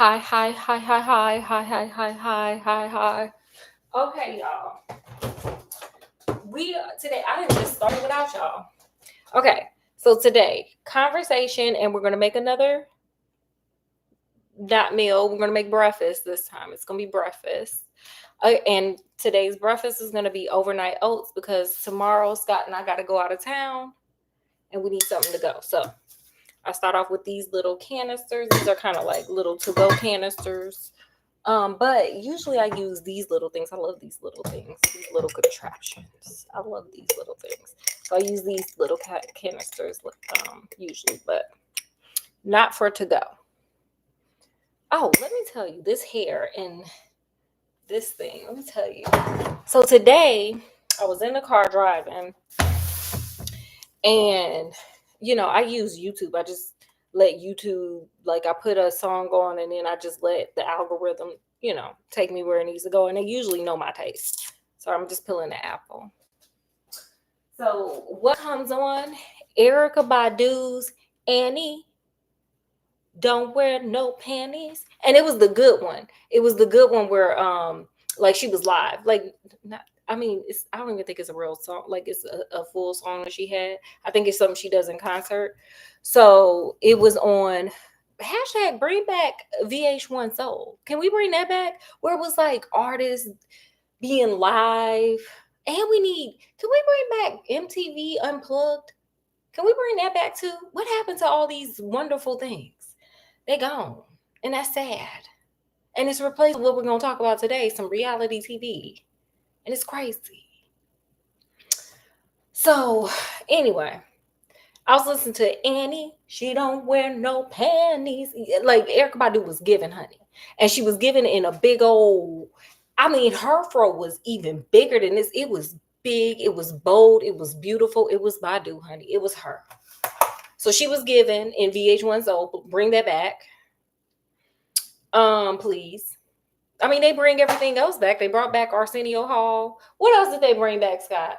Hi, hi, hi, hi, hi, hi, hi, hi, hi, hi, hi. Okay, y'all. We today I didn't just start without y'all. Okay, so today conversation, and we're gonna make another not meal. We're gonna make breakfast this time. It's gonna be breakfast. And today's breakfast is gonna be overnight oats because tomorrow Scott and I gotta go out of town, and we need something to go. So I start off with these little canisters. These are kind of like little to-go canisters. But usually I use these little things. I love these little things, these little contraptions. I love these little things. So I use these little canisters usually, but not for to go. Oh, let me tell you, this hair and this thing. Let me tell you. So today I was in the car driving, and I use YouTube. I just let YouTube, like, I put a song on, and then I just let the algorithm take me where it needs to go, and they usually know my taste. So I'm just peeling the apple. So what comes on? Erica Badu's Annie Don't Wear No Panties. And it was the good one. It was the good one where like she was live. Like, not, I mean, I don't even think it's a real song. Like, it's a full song that she had. I think it's something she does in concert. So it was on hashtag bring back VH1 Soul. Can we bring that back? Where it was like artists being live. And can we bring back MTV Unplugged? Can we bring that back too? What happened to all these wonderful things? They gone. And that's sad. And it's replaced with what we're going to talk about today, some reality TV. And it's crazy. So, anyway, I was listening to Annie. She don't wear no panties. Like, Erica Badu was giving, honey. And she was giving in a big old, I mean, her fro was even bigger than this. It was big. It was bold. It was beautiful. It was Badu, honey. It was her. So she was given in VH1's Soul. Bring that back. Please. I mean, they bring everything else back. They brought back Arsenio Hall. What else did they bring back, Scott?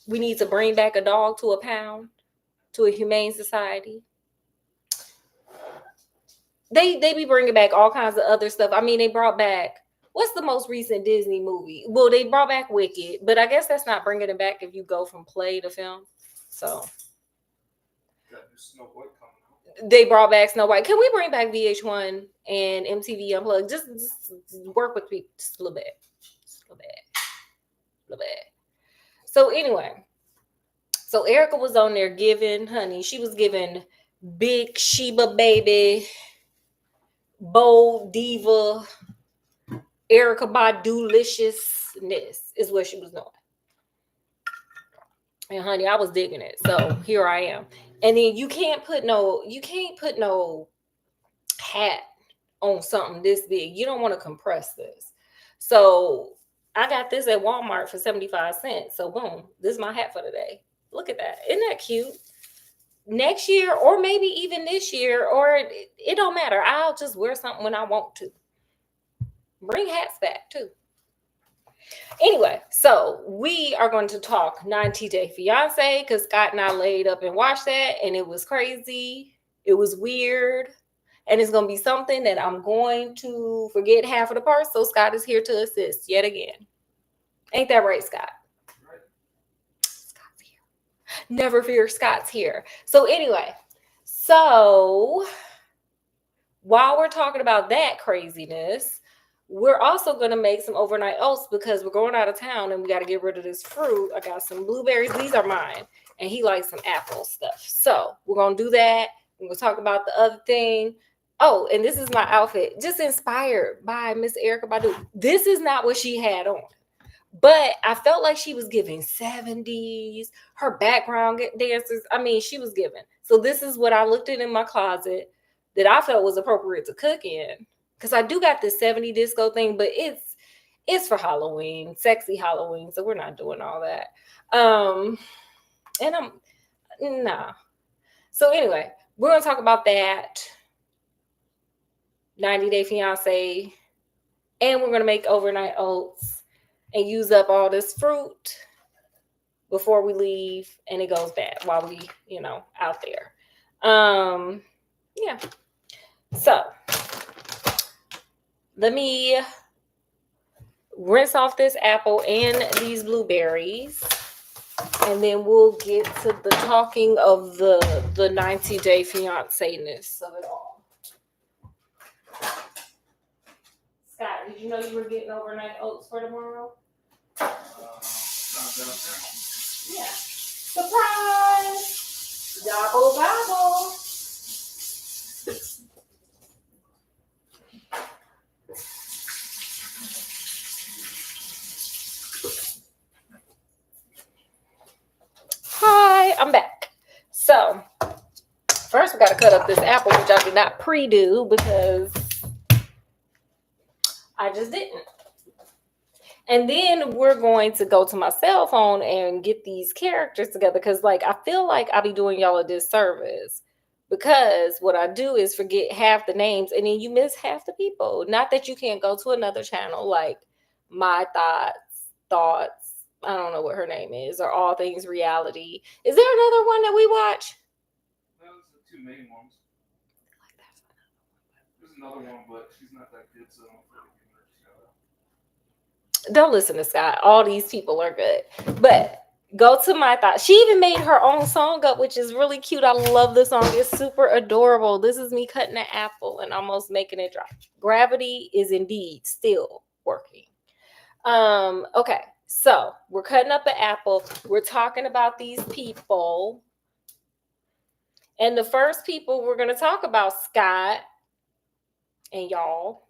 We need to bring back a dog to a pound, to a humane society. They be bringing back all kinds of other stuff. I mean, they brought back, what's the most recent Disney movie? Well, they brought back Wicked, but I guess that's not bringing it back if you go from play to film. So they brought back Snow White. Can we bring back VH1 and MTV Unplugged? Just work with me just a little bit. Just a little bit. A little bit. So anyway, so Erica was on there giving, honey, she was giving big Sheba baby, bold diva, Erica Badu-liciousness is what she was doing. And honey, I was digging it. So here I am. And then you can't put no hat on something this big. You don't want to compress this. So I got this at Walmart for 75 cents. So boom, this is my hat for today. Look at that. Isn't that cute? Next year, or maybe even this year, or it don't matter. I'll just wear something when I want to. Bring hats back too. Anyway, so we are going to talk 90-Day Fiancé because Scott and I laid up and watched that, and it was crazy. It was weird. And it's going to be something that I'm going to forget half of the parts. So Scott is here to assist yet again. Ain't that right, Scott? Right. Scott's here. Never fear, Scott's here. So anyway, while we're talking about that craziness, we're also going to make some overnight oats because we're going out of town and we got to get rid of this fruit. I got some blueberries. These are mine. And he likes some apple stuff. So we're going to do that. We're going to talk about the other thing. Oh, and this is my outfit, just inspired by Miss Erica Badu. This is not what she had on, but I felt like she was giving 70s, her background dancers. I mean, she was giving. So this is what I looked at in my closet that I felt was appropriate to cook in. Because I do got this 70 disco thing, but it's for Halloween, sexy Halloween. So we're not doing all that. And nah. So anyway, we're going to talk about that. 90-Day Fiancé, and we're going to make overnight oats and use up all this fruit before we leave, and it goes bad while we, out there. Yeah. So let me rinse off this apple and these blueberries, and then we'll get to the talking of the 90-day fiancé-ness of it all. Scott, did you know you were getting overnight oats for tomorrow? Yeah. Surprise! Gobble gobble. Hi, I'm back. So, first we got to cut up this apple, which I did not pre-do because I just didn't. And then we're going to go to my cell phone and get these characters together because, like, I feel like I be doing y'all a disservice because what I do is forget half the names and then you miss half the people. Not that you can't go to another channel like My Thoughts. I don't know what her name is, or All Things Reality. Is there another one that we watch? Those are the two main ones. There's another one, but she's not that good, so I don't feel like giving her a shout out. Don't listen to Scott. All these people are good. But go to My Thoughts. She even made her own song up, which is really cute. I love the song. It's super adorable. This is me cutting an apple and almost making it drop. Gravity is indeed still working. Okay. So we're cutting up an apple. We're talking about these people. And the first people we're going to talk about, Scott and y'all,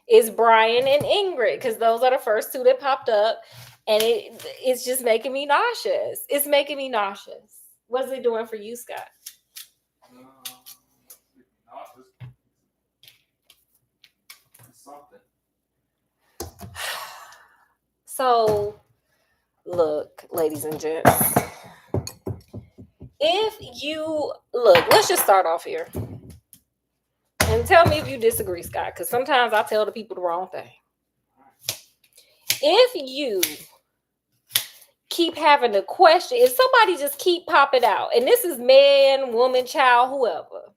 is Brian and Ingrid, because those are the first two that popped up. And it's just making me nauseous. It's making me nauseous. What's it doing for you, Scott? Nauseous. It's something. So, look, ladies and gents. If you look, let's just start off here. And tell me if you disagree, Scott, because sometimes I tell the people the wrong thing. If you keep having a question, if somebody just keep popping out, and this is man, woman, child, whoever,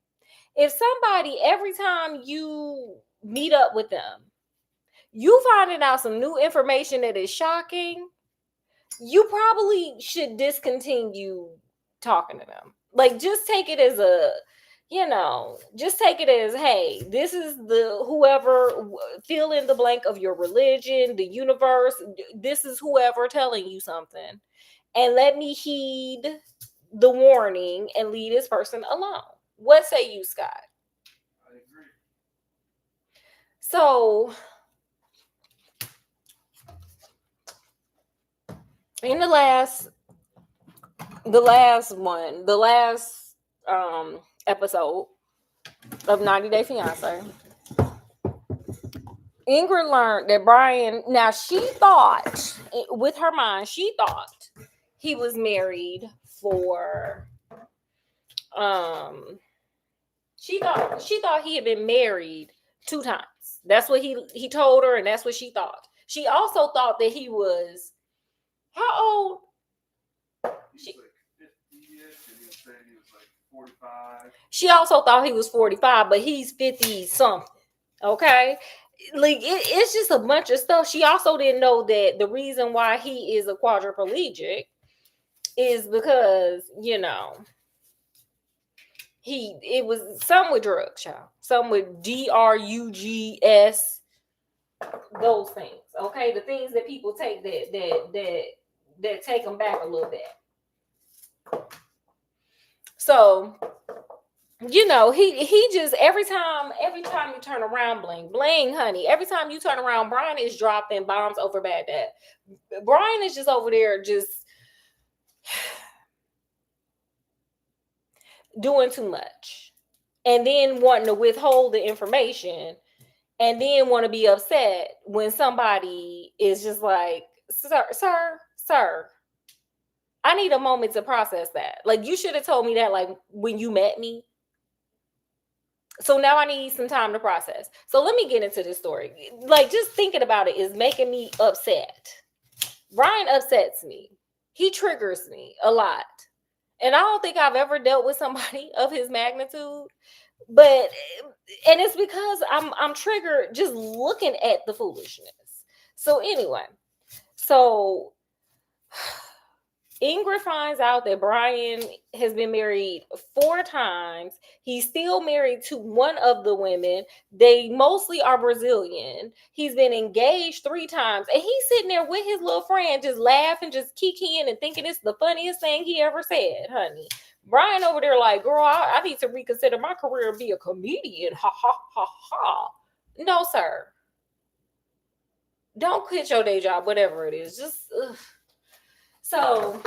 if somebody, every time you meet up with them, you finding out some new information that is shocking, you probably should discontinue talking to them. Like, just take it as just take it as, hey, this is the whoever, fill in the blank of your religion, the universe. This is whoever telling you something. And let me heed the warning and leave this person alone. What say you, Scott? I agree. So, in the last episode of 90-Day Fiancé, Ingrid learned that Brian, now she thought, with her mind, she thought he was married for, she thought he had been married 2 times. That's what he told her, and that's what she thought. She also thought that he was, how old? He was like 50-ish, and he was saying he was like 45. She also thought he was 45, but he's 50 something. Okay? Like, it's just a bunch of stuff. She also didn't know that the reason why he is a quadriplegic is because, it was some with drugs, child. Some with drugs, those things. Okay? The things that people take that take them back a little bit. So, he just, every time you turn around, bling, honey. Every time you turn around, Brian is dropping bombs over Baghdad. Brian is just over there just doing too much. And then wanting to withhold the information. And then want to be upset when somebody is just like, sir, I need a moment to process that. Like, you should have told me that, like, when you met me. So now I need some time to process. So let me get into this story. Like, just thinking about it is making me upset. Brian upsets me. He triggers me a lot. And I don't think I've ever dealt with somebody of his magnitude. But and it's because I'm triggered just looking at the foolishness. So anyway, so Ingrid finds out that Brian has been married 4 times. He's still married to one of the women. They mostly are Brazilian. He's been engaged 3 times. And he's sitting there with his little friend, just laughing, just kikiing and thinking it's the funniest thing he ever said, honey. Brian over there like, girl, I need to reconsider my career and be a comedian. Ha, ha, ha, ha. No, sir. Don't quit your day job, whatever it is. Just, ugh. So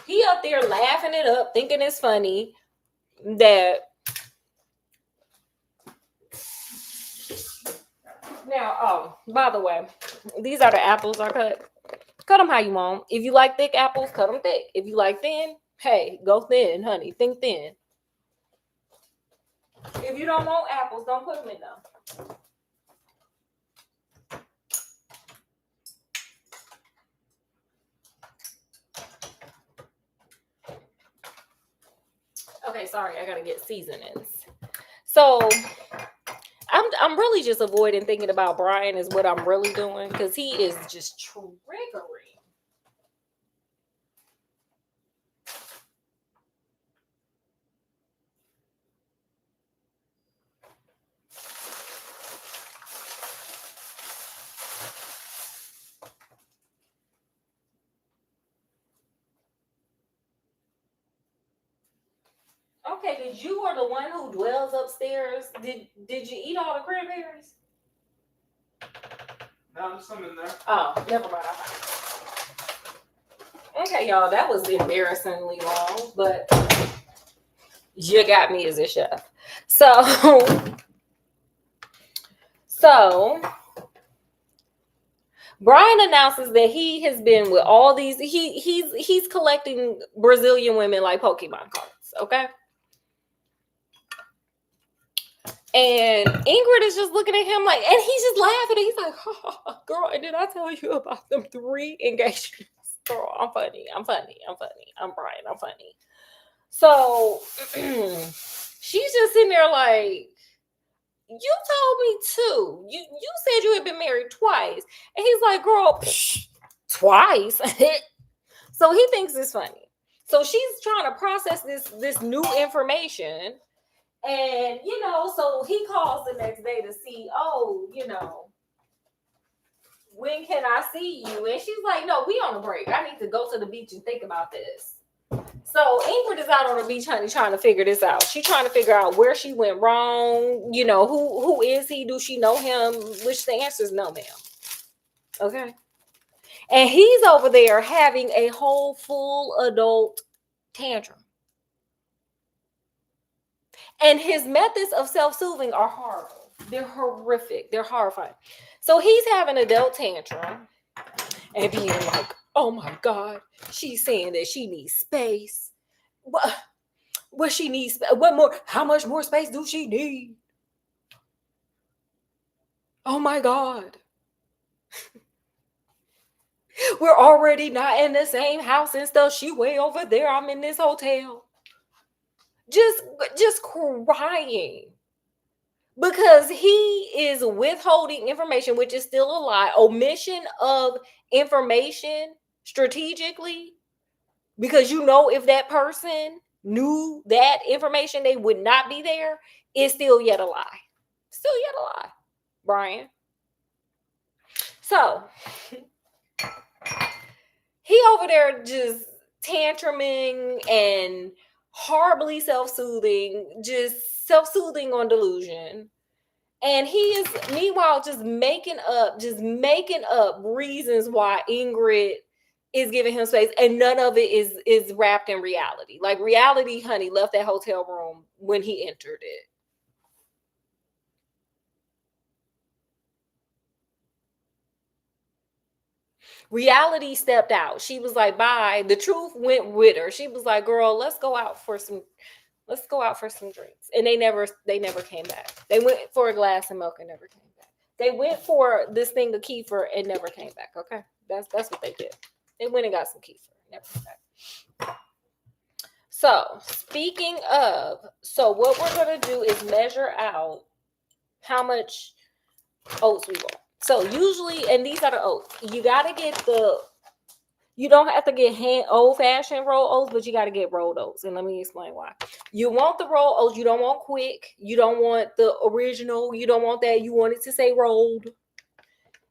he up there laughing it up, thinking it's funny that now, oh, by the way, these are the apples I cut. Cut them how you want. If you like thick apples, cut them thick. If you like thin, hey, go thin, honey. Think thin. If you don't want apples, don't put them in them. Okay, sorry, I gotta get seasonings. So I'm really just avoiding thinking about Brian is what I'm really doing because he is just triggering. Okay, did you or the one who dwells upstairs? Did you eat all the cranberries? No, there's some in there. Oh, never mind. Okay, y'all, that was embarrassingly long, but you got me as a chef. So Brian announces that he has been with all these. He's collecting Brazilian women like Pokemon cards. Okay. And Ingrid is just looking at him like, and he's just laughing. He's like, oh, girl, did I tell you about them 3 engagements? Girl, I'm funny. I'm Brian. I'm funny. So she's just sitting there like, you told me too. You said you had been married twice. And he's like, girl, twice. So he thinks it's funny. So she's trying to process this new information. And, so he calls the next day to see, when can I see you? And she's like, no, we on a break. I need to go to the beach and think about this. So Ingrid is out on the beach, honey, trying to figure this out. She's trying to figure out where she went wrong. Who is he? Do she know him? Which the answer is no, ma'am. Okay. And he's over there having a whole full adult tantrum. And his methods of self-soothing are horrible. They're horrific. They're horrifying. So he's having an adult tantrum and being like, oh my God, she's saying that she needs space. What she needs? What more? How much more space do she need? Oh my God. We're already not in the same house and stuff. She way over there. I'm in this hotel. Just crying. Because he is withholding information, which is still a lie. Omission of information strategically. Because if that person knew that information, they would not be there. Is still yet a lie. Still yet a lie, Brian. So he over there just tantruming and horribly self-soothing, just self-soothing on delusion. And he is meanwhile just making up reasons why Ingrid is giving him space, and none of it is wrapped in reality. Like reality, honey, left that hotel room when he entered it. Reality stepped out. She was like, bye. The truth went with her. She was like, girl, let's go out for some drinks. And they never came back. They went for a glass of milk and never came back. They went for this thing of kefir and never came back. Okay. That's what they did. They went and got some kefir and never came back. So speaking of, so what we're gonna do is measure out how much oats we want. So usually, and these are the oats. You gotta get the. You don't have to get old fashioned rolled oats, but you gotta get rolled oats. And let me explain why. You want the rolled oats. You don't want quick. You don't want the original. You don't want that. You want it to say rolled.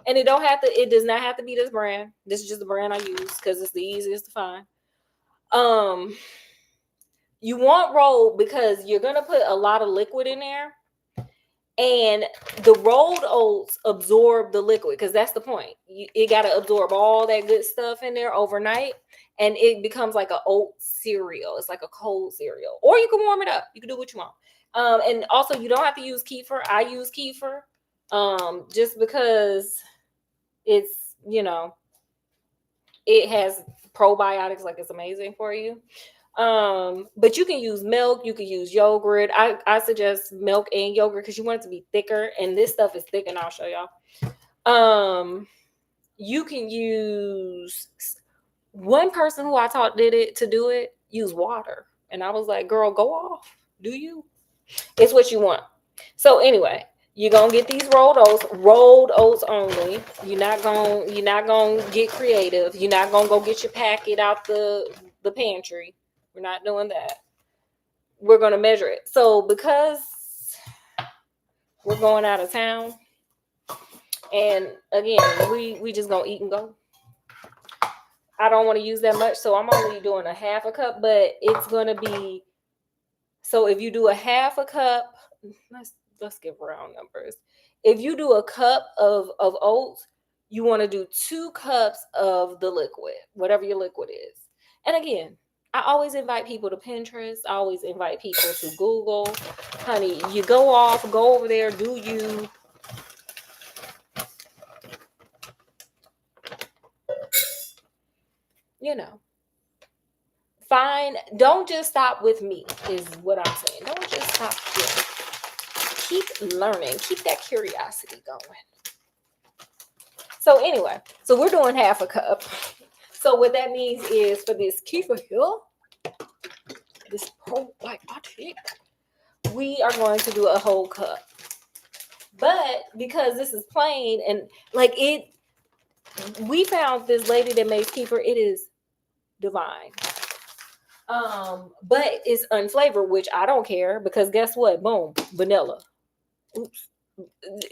And it don't have to. It does not have to be this brand. This is just the brand I use because it's the easiest to find. You want rolled because you're gonna put a lot of liquid in there. And the rolled oats absorb the liquid because that's the point. It got to absorb all that good stuff in there overnight, and it becomes like an oat cereal. It's like a cold cereal, or you can warm it up. You can do what you want. And also, you don't have to use kefir. I use kefir, just because it's it has probiotics, like it's amazing for you. But you can use milk, you can use yogurt. I suggest milk and yogurt because you want it to be thicker, and this stuff is thick, and I'll show y'all. You can use, one person who I taught did it to do it, use water. And I was like, girl, go off. Do you? It's what you want. So anyway, you're gonna get these rolled oats only. You're not gonna get creative. You're not gonna go get your packet out the pantry. We're not doing that. We're going to measure it. So because we're going out of town, and again, we just going to eat and go. I don't want to use that much, so I'm only doing a half a cup, but it's going to be, so if you do a half a cup, let's give round numbers. If you do a cup of oats, you want to do 2 cups of the liquid, whatever your liquid is. And again, I always invite people to Pinterest. I always invite people to Google. Honey, you go over there, do you. Don't just stop with me, is what I'm saying. Don't just stop here. Keep learning. Keep that curiosity going. So anyway, so we're doing half a cup. So what that means is for this kefir here, this probiotic, we are going to do a whole cup. But because this is plain and like it, we found this lady that makes kefir. It is divine. But it's unflavored, which I don't care because guess what? Boom, vanilla. Oops,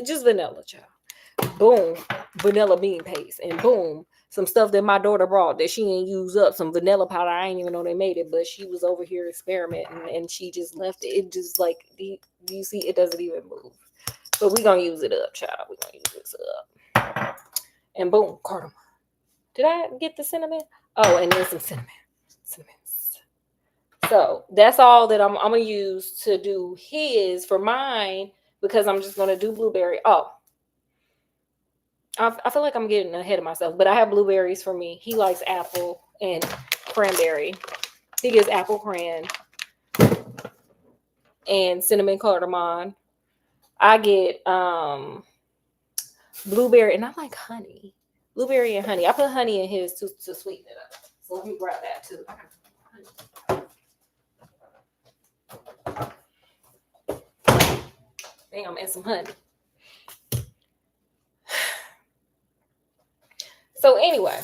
just vanilla, child. Boom, vanilla bean paste, and boom, some stuff that my daughter brought that she ain't use up, some vanilla powder. I ain't even know they made it, but she was over here experimenting and she just left it. It just like, do you see, it doesn't even move. But we're gonna use it up, child. We're gonna use this up. And boom, cardamom. Did I get the cinnamon? Oh, and then some cinnamon. So that's all that I'm gonna use to do his for mine, because I'm just gonna do blueberry. Oh, I feel like I'm getting ahead of myself, but I have blueberries for me. He likes apple and cranberry. He gets apple cran and cinnamon cardamom. I get blueberry, and I like honey. Blueberry and honey. I put honey in his to sweeten it up. So let me grab that too. Damn, and some honey. So anyway,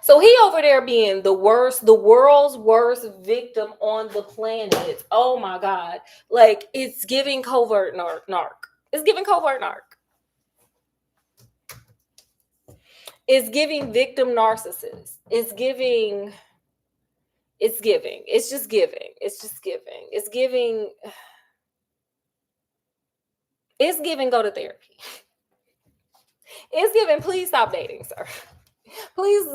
so he over there being the world's worst victim on the planet. Oh my God. Like, it's giving covert narc. It's giving covert narc. It's giving victim narcissist. It's just giving. It's giving. It's giving go to therapy. It's giving please stop dating, sir. Please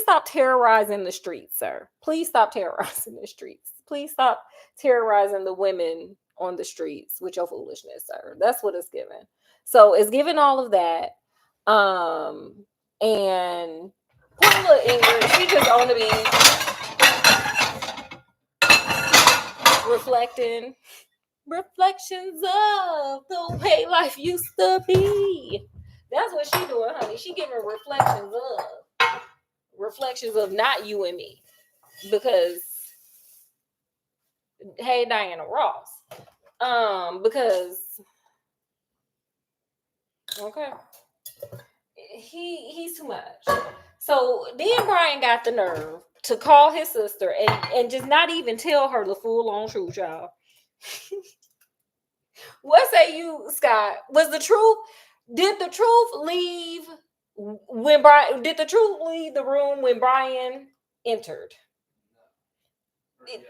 stop terrorizing the streets, sir. Please stop terrorizing the streets. Please stop terrorizing the women on the streets with your foolishness, sir. That's what it's giving. So it's giving all of that. And poor little Ingrid, she just on the beach, reflecting. Reflections of the way life used to be. That's what she doing, honey. She giving reflections of not you and me, because Hey, Diana Ross. Because okay, he's too much. So then Brian got the nerve to call his sister and just not even tell her the full on truth, y'all. What say you, Scott? Was the truth? Did the truth leave when Brian? Did the truth leave the room when Brian entered? No. Or yes.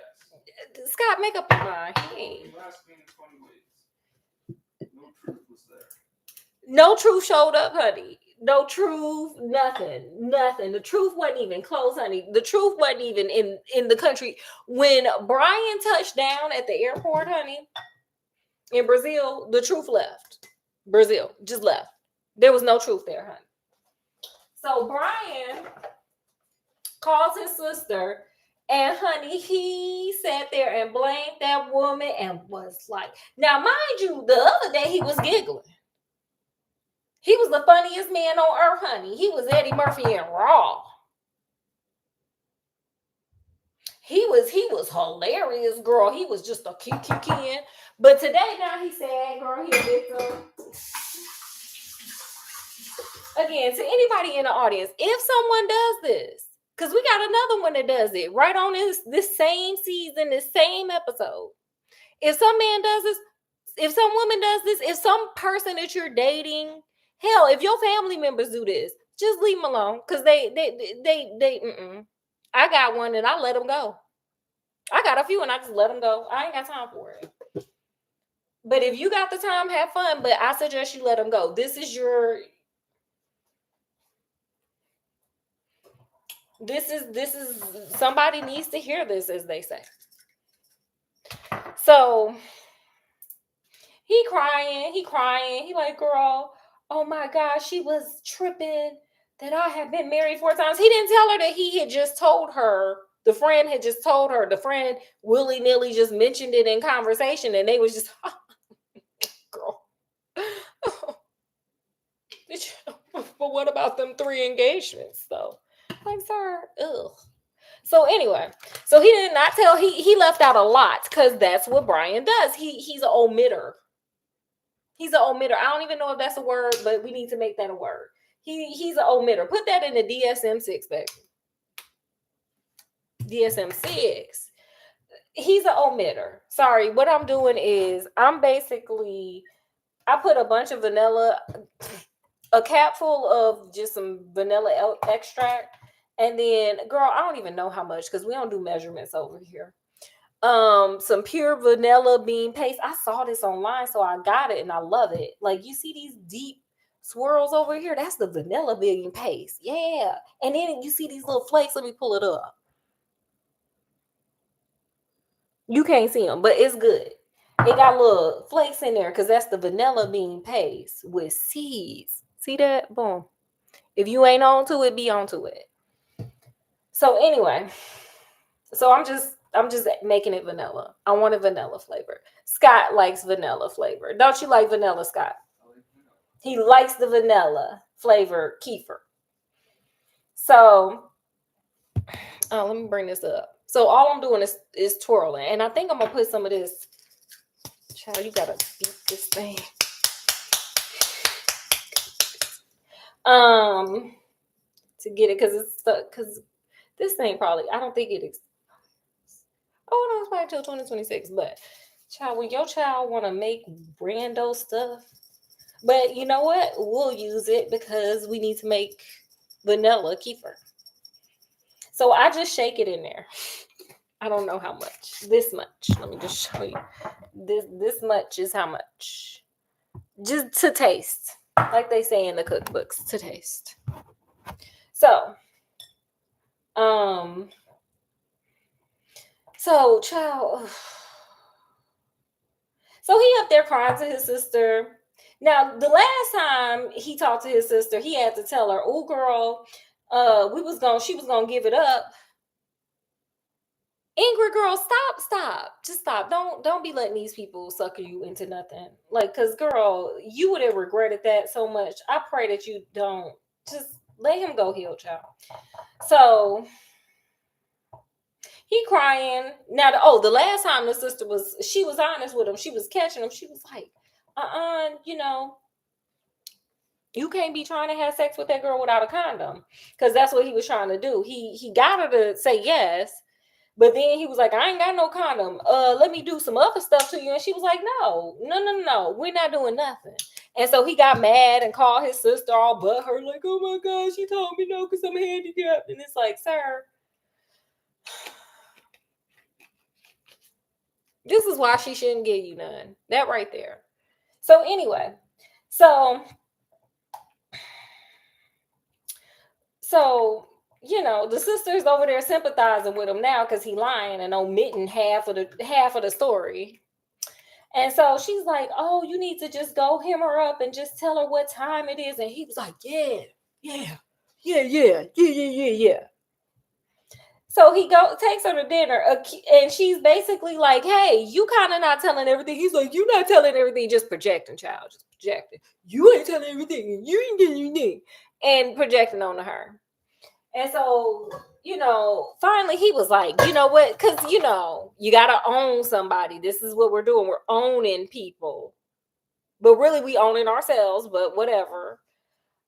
Scott, make up your mind. He ain't. You asked me in 20 ways. No truth was there. No truth showed up, honey. No truth, nothing. The truth wasn't even close, honey. The truth wasn't even in the country. When Brian touched down at the airport, honey, in Brazil, the truth left. Brazil just left. There was no truth there, honey. So Brian calls his sister, and honey, he sat there and blamed that woman and was like, now mind you, the other day he was giggling. He was the funniest man on earth, honey. He was Eddie Murphy in Raw. He was hilarious, girl. He was just a cute kid. But today now he said, girl, he a victim. Again, to anybody in the audience, if someone does this, because we got another one that does it right on this same season, this same episode. If some man does this, if some woman does this, if some person that you're dating, hell, if your family members do this, just leave them alone. Because I got one and I let them go. I got a few and I just let them go. I ain't got time for it. But if you got the time, have fun. But I suggest you let them go. This is somebody needs to hear this, as they say. So he crying. He like, girl, oh my gosh, she was tripping that I have been married 4 times. He didn't tell her that he had just told her. The friend had just told her. The friend willy-nilly just mentioned it in conversation, and they was just, oh, girl. But what about them 3 engagements, though? Like, sir, ugh. So anyway, so he did not tell. He left out a lot because that's what Brian does. He's an omitter. He's an omitter. I don't even know if that's a word, but we need to make that a word. He's an omitter. Put that in the DSM-6, baby. DSM-6. He's an omitter. Sorry, what I'm doing is I put a bunch of vanilla, a cap full of just some vanilla extract, and then, girl, I don't even know how much because we don't do measurements over here. Some pure vanilla bean paste. I saw this online, so I got it and I love it. Like, you see these deep swirls over here? That's the vanilla bean paste. Yeah. And then you see these little flakes. Let me pull it up. You can't see them, but it's good. It got little flakes in there because that's the vanilla bean paste with seeds. See that? Boom. If you ain't on to it, be on to it. So anyway, so I'm just making it vanilla. I want a vanilla flavor. Scott likes vanilla flavor. Don't you like vanilla, Scott? He likes the vanilla flavor kefir. So, let me bring this up. So all I'm doing is twirling, and I think I'm gonna put some of this. Child, you gotta beat this thing. To get it, because it's stuck. Because this thing probably, I don't think it expires. Oh no, it's probably till 2026. But child, when your child want to make rando stuff, but you know what? We'll use it because we need to make vanilla kefir. So I just shake it in there. I don't know how much. This much. Let me just show you. This much is how much. Just to taste. Like they say in the cookbooks, to taste. So, child. So he up there crying to his sister. Now, the last time he talked to his sister, he had to tell her, "Oh, girl, she was gonna give it up." Ingrid, girl, stop. Just stop. Don't be letting these people sucker you into nothing. Like, cause girl, you would have regretted that so much. I pray that you don't. Just let him go heal, child. So He crying. Now, the last time the sister she was honest with him. She was catching him. She was like, you know, you can't be trying to have sex with that girl without a condom. Because that's what he was trying to do. He got her to say yes. But then he was like, I ain't got no condom. Let me do some other stuff to you. And she was like, no. We're not doing nothing. And so he got mad and called his sister all but her, like, oh my God, she told me no because I'm handicapped. And it's like, sir, this is why she shouldn't give you none. That right there. So anyway, so the sister's over there sympathizing with him now because he lying and omitting half of the story. And so she's like, oh, you need to just go hem her up and just tell her what time it is. And he was like, yeah. So he takes her to dinner, and she's basically like, hey, you kind of not telling everything. He's like, you're not telling everything, just projecting, child, just projecting. You ain't telling everything. You ain't doing anything. And projecting onto her. And so, finally he was like, you know what? Because, you got to own somebody. This is what we're doing. We're owning people. But really, we owning ourselves, but whatever.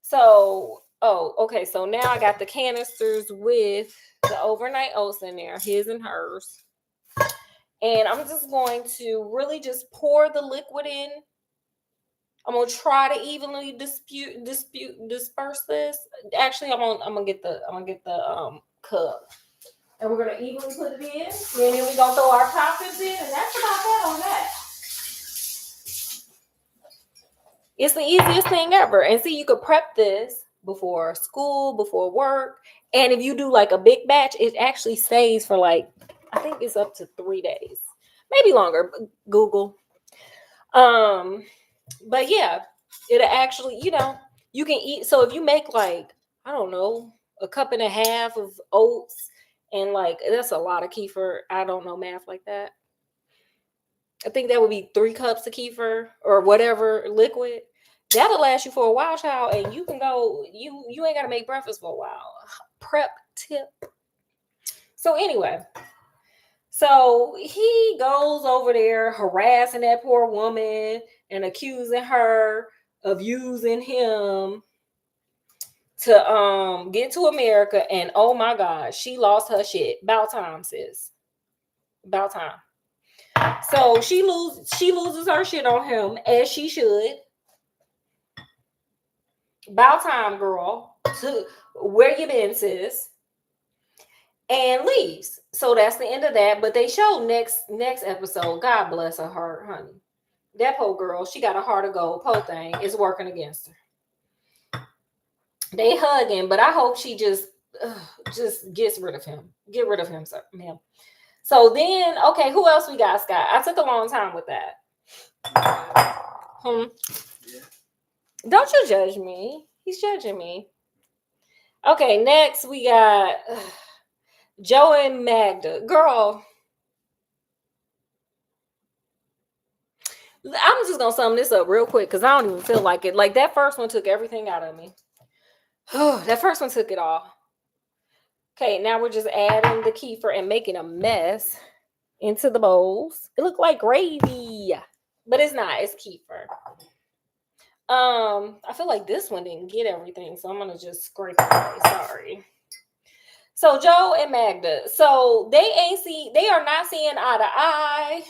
So, okay. So now I got the canisters with the overnight oats in there, his and hers. And I'm just going to really just pour the liquid in. I'm gonna try to evenly disperse this. Actually, I'm gonna get the cup, and we're gonna evenly put it in. And then we're gonna throw our toppings in, and that's about that on that. It's the easiest thing ever. And see, you could prep this before school, before work, and if you do like a big batch, it actually stays for like, I think it's up to 3 days, maybe longer. Google. But yeah, it'll actually, you can eat. So if you make like, I don't know, a cup and a half of oats, and like that's a lot of kefir. I don't know math like that. I think that would be 3 cups of kefir or whatever liquid. That'll last you for a while, child, and you can go. You ain't gotta make breakfast for a while. Prep tip. So anyway, so he goes over there harassing that poor woman and accusing her of using him to get to America. And oh my God, she lost her shit. About time, sis. About time. So she loses her shit on him, as she should. About time, girl. To where you been, sis? And leaves. So that's the end of that. But they show next episode. God bless her heart, honey. That poor girl, she got a heart of gold. Poor thing is working against her. They hugging, but I hope she just gets rid of him. Get rid of him, sir, ma'am. So then, okay, who else we got, Scott? I took a long time with that. Yeah. Don't you judge me. He's judging me. Okay, next we got Joe and Magda. Girl, I'm just gonna sum this up real quick because I don't even feel like it. Like that first one took everything out of me. That first one took it all. Okay, now we're just adding the kefir and making a mess into the bowls. It looked like gravy, but it's not. It's kefir. I feel like this one didn't get everything, so I'm gonna just scrape it away. Sorry. So Joe and Magda. So they are not seeing eye to eye.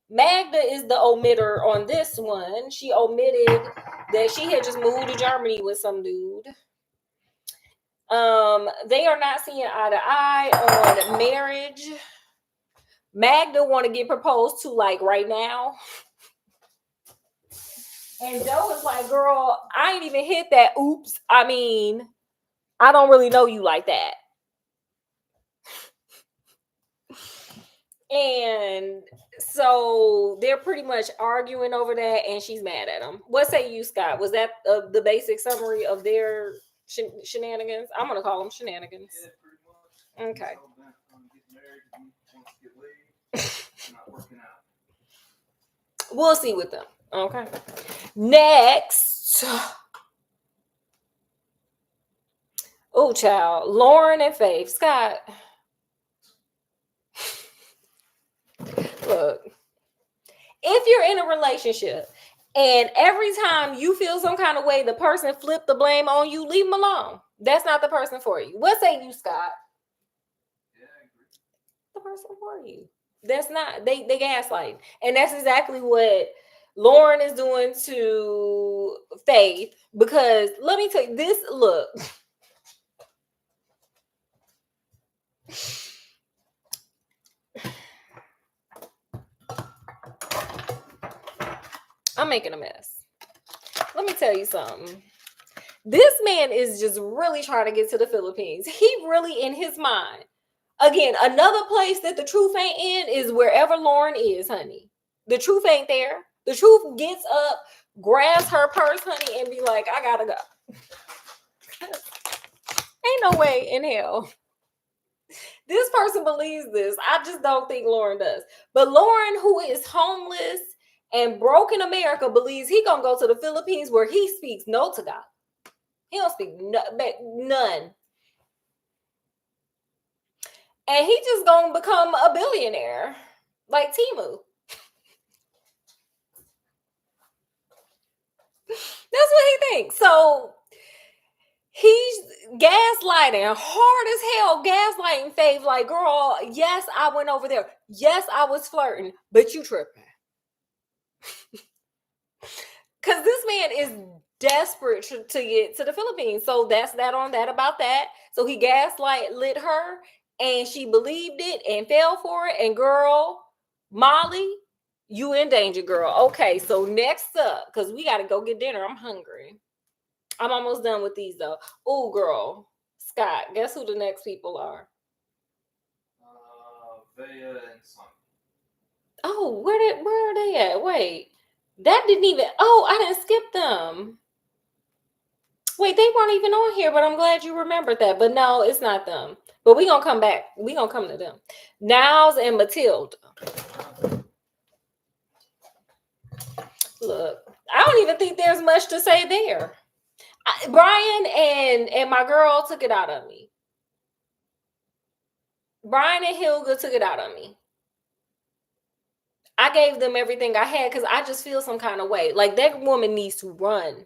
Magda is the omitter on this one. She omitted that she had just moved to Germany with some dude. They are not seeing eye to eye on marriage. Magda want to get proposed to like right now. And Joe is like, girl, I ain't even hit that. Oops. I mean, I don't really know you like that. And so they're pretty much arguing over that, and she's mad at him. What say you, Scott? Was that the basic summary of their shenanigans? I'm going to call them shenanigans. Yeah, pretty much. Okay. Not working out. We'll see with them. Okay. Next. Oh, child. Lauren and Faith. Scott. Look, if you're in a relationship and every time you feel some kind of way, the person flip the blame on you, leave them alone. That's not the person for you. What say you, Scott? Yeah, I agree. The person for you. That's not, they gaslight. And that's exactly what Lauren is doing to Faith. Because let me tell you this, look. I'm making a mess. Let me tell you something. This man is just really trying to get to the Philippines. He really, in his mind, again, another place that the truth ain't in is wherever Lauren is, honey. The truth ain't there. The truth gets up, grabs her purse, honey, and be like, I gotta go. Ain't no way in hell this person believes this. I just don't think Lauren does. But Lauren, who is homeless and broke in America, believes he gonna go to the Philippines where he speaks no to God. He don't speak none. And he just gonna become a billionaire like Timu. That's what he thinks. So he's gaslighting hard as hell, gaslighting Faith. Like, girl, yes, I went over there. Yes, I was flirting, but you tripping. Because this man is desperate to get to the Philippines. So that's that on that about that. So he lit her and she believed it and fell for it. And girl, Molly, you in danger, girl. Okay, so next up, because we got to go get dinner. I'm hungry. I'm almost done with these though. Oh, girl. Scott, guess who the next people are? Vea and Son. Oh, where are they at? Wait. That didn't even, oh, I didn't skip them. Wait, they weren't even on here, but I'm glad you remembered that. But no, it's not them. But we gonna come back. We gonna come to them. Niles and Matilda. Look, I don't even think there's much to say there. Brian and my girl took it out of me. Brian and Hilga took it out of me. I gave them everything I had because I just feel some kind of way. Like that woman needs to run.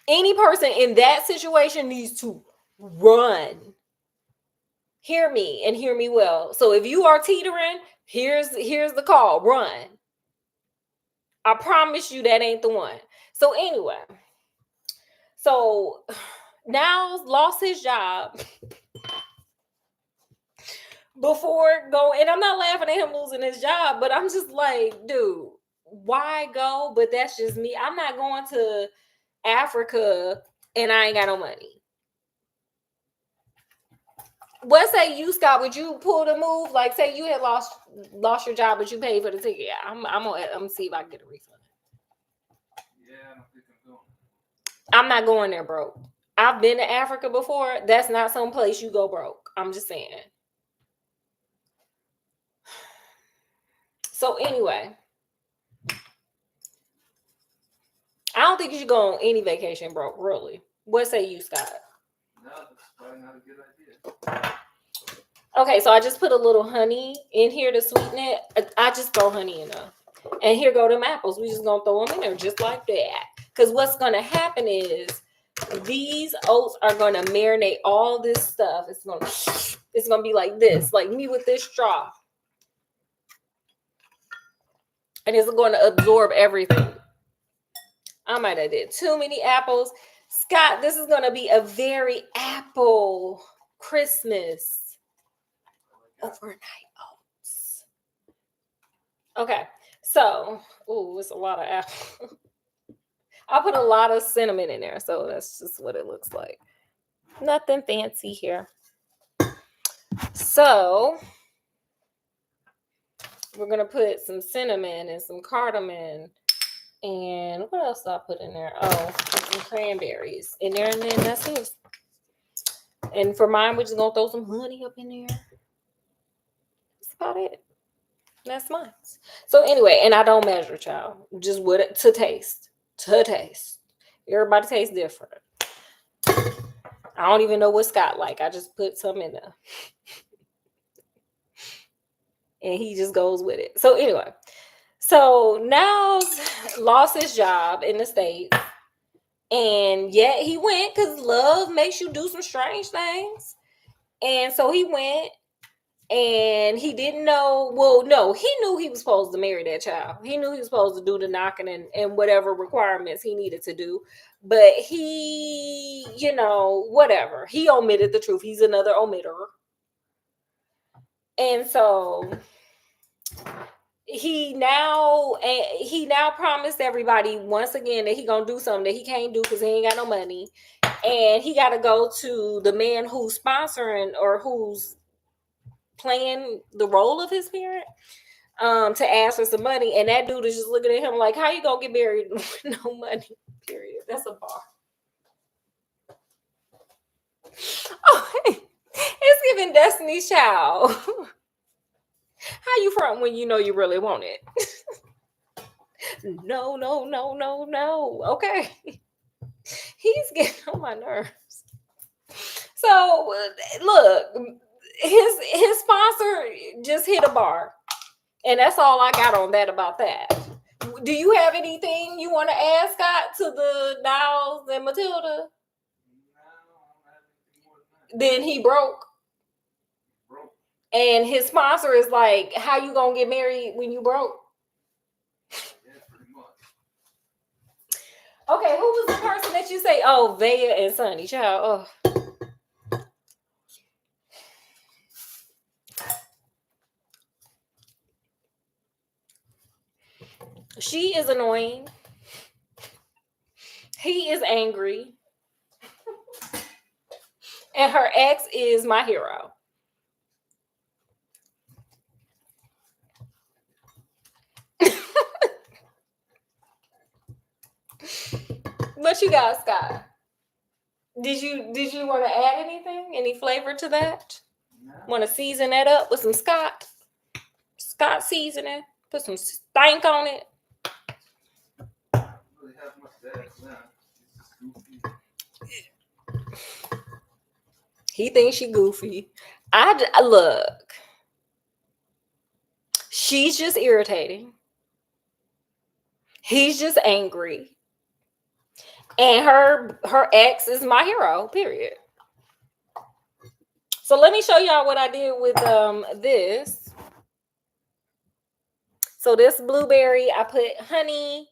Any person in that situation needs to run. Hear me and hear me well. So if you are teetering, here's the call. Run. I promise you that ain't the one. So anyway, so now lost his job before going, and I'm not laughing at him losing his job, but I'm just like, dude, why go? But that's just me. I'm not going to Africa and I ain't got no money. What say you, Scott? Would you pull the move? Like, say you had lost your job, but you paid for the ticket. I'm gonna see if I can get a refund. Yeah, I don't think I'm going. I'm not going there broke. I've been to Africa before. That's not some place you go broke. I'm just saying. So anyway, I don't think you should go on any vacation broke. Really. What say you, Scott? No, that's probably not a good idea. Okay, so I just put a little honey in here to sweeten it. I just throw honey in there. And here go them apples. We just gonna throw them in there just like that. Because what's gonna happen is these oats are gonna marinate all this stuff. It's gonna be like this, like me with this straw. And it's going to absorb everything. I might have did too many apples. Scott, this is going to be a very apple Christmas overnight oats. Okay, so, it's a lot of apple. I put a lot of cinnamon in there, so that's just what it looks like. Nothing fancy here. So, we're going to put some cinnamon and some cardamom. And what else did I put in there? Oh, some cranberries in there, and then that's it. And for mine, we're just gonna throw some honey up in there. That's about it. That's mine. So anyway, and I don't measure, child. Just with it to taste. To taste. Everybody tastes different. I don't even know what Scott like. I just put some in there. and he just goes with it. So anyway, so Niles lost his job in the States, and yet he went because love makes you do some strange things. And so he went, and he didn't know. Well, no, he knew he was supposed to marry that child. He knew he was supposed to do the knocking and whatever requirements he needed to do. But he, whatever. He omitted the truth. He's another omitter. And so he now promised everybody once again that he gonna do something that he can't do because he ain't got no money, and he got to go to the man who's sponsoring or who's playing the role of his parent to ask for some money, and that dude is just looking at him like, how you gonna get married with no money? Period. That's a bar. Oh, it's giving Destiny's Child. How you front when you know you really want it? No. Okay. He's getting on my nerves. So look, his sponsor just hit a bar. And that's all I got on that about that. Do you have anything you want to add, Scott, to the Niles and Matilda? Then he broke. And his sponsor is like, how you gonna get married when you broke? Yeah, pretty much. Okay, who was the person that you say? Oh, Vaya and Sonny, child. Oh. She is annoying. He is angry. And her ex is my hero. What you got, Scott? Did you want to add anything? Any flavor to that? No. Want to season that up with some Scott seasoning? Put some stank on it. I don't really have much to add to that. It's just goofy. He thinks she goofy. I look. She's just irritating. He's just angry. And her ex is my hero, period. So let me show y'all what I did with this. So this blueberry, I put honey.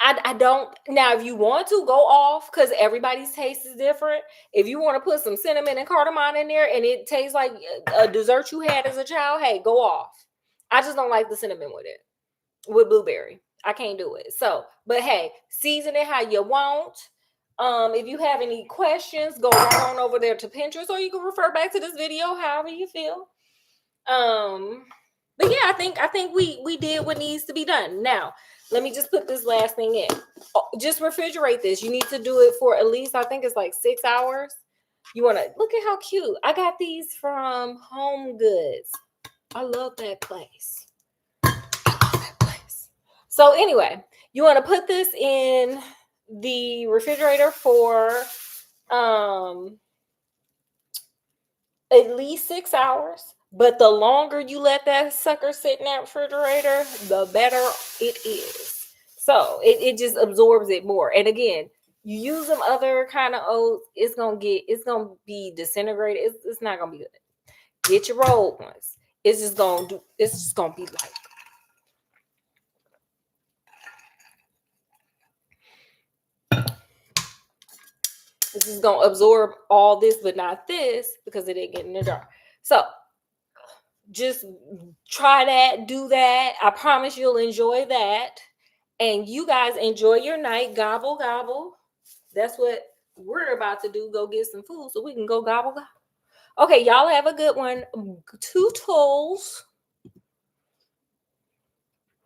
I don't, now if you want to go off, because everybody's taste is different. If you want to put some cinnamon and cardamom in there and it tastes like a dessert you had as a child, hey, go off. I just don't like the cinnamon with it, with blueberry. I can't do it. So, but hey, season it how you want. If you have any questions, go right on over there to Pinterest, or you can refer back to this video, however you feel. But yeah, I think we did what needs to be done. Now, let me just put this last thing in. Just refrigerate this. You need to do it for at least, I think it's like 6 hours. You want to look at how cute. I got these from Home Goods. I love that place. So anyway, you want to put this in the refrigerator for at least 6 hours. But the longer you let that sucker sit in that refrigerator, the better it is. So it just absorbs it more. And again, you use them other kind of oats, it's gonna be disintegrated. It's not gonna be good. Get your rolled ones. It's just gonna be like. This is gonna absorb all this, but not this, because it didn't get in the jar. So just try that, do that. I promise you'll enjoy that. And you guys enjoy your night. Gobble, gobble. That's what we're about to do. Go get some food so we can go gobble, gobble. Okay, y'all have a good one. Toodles.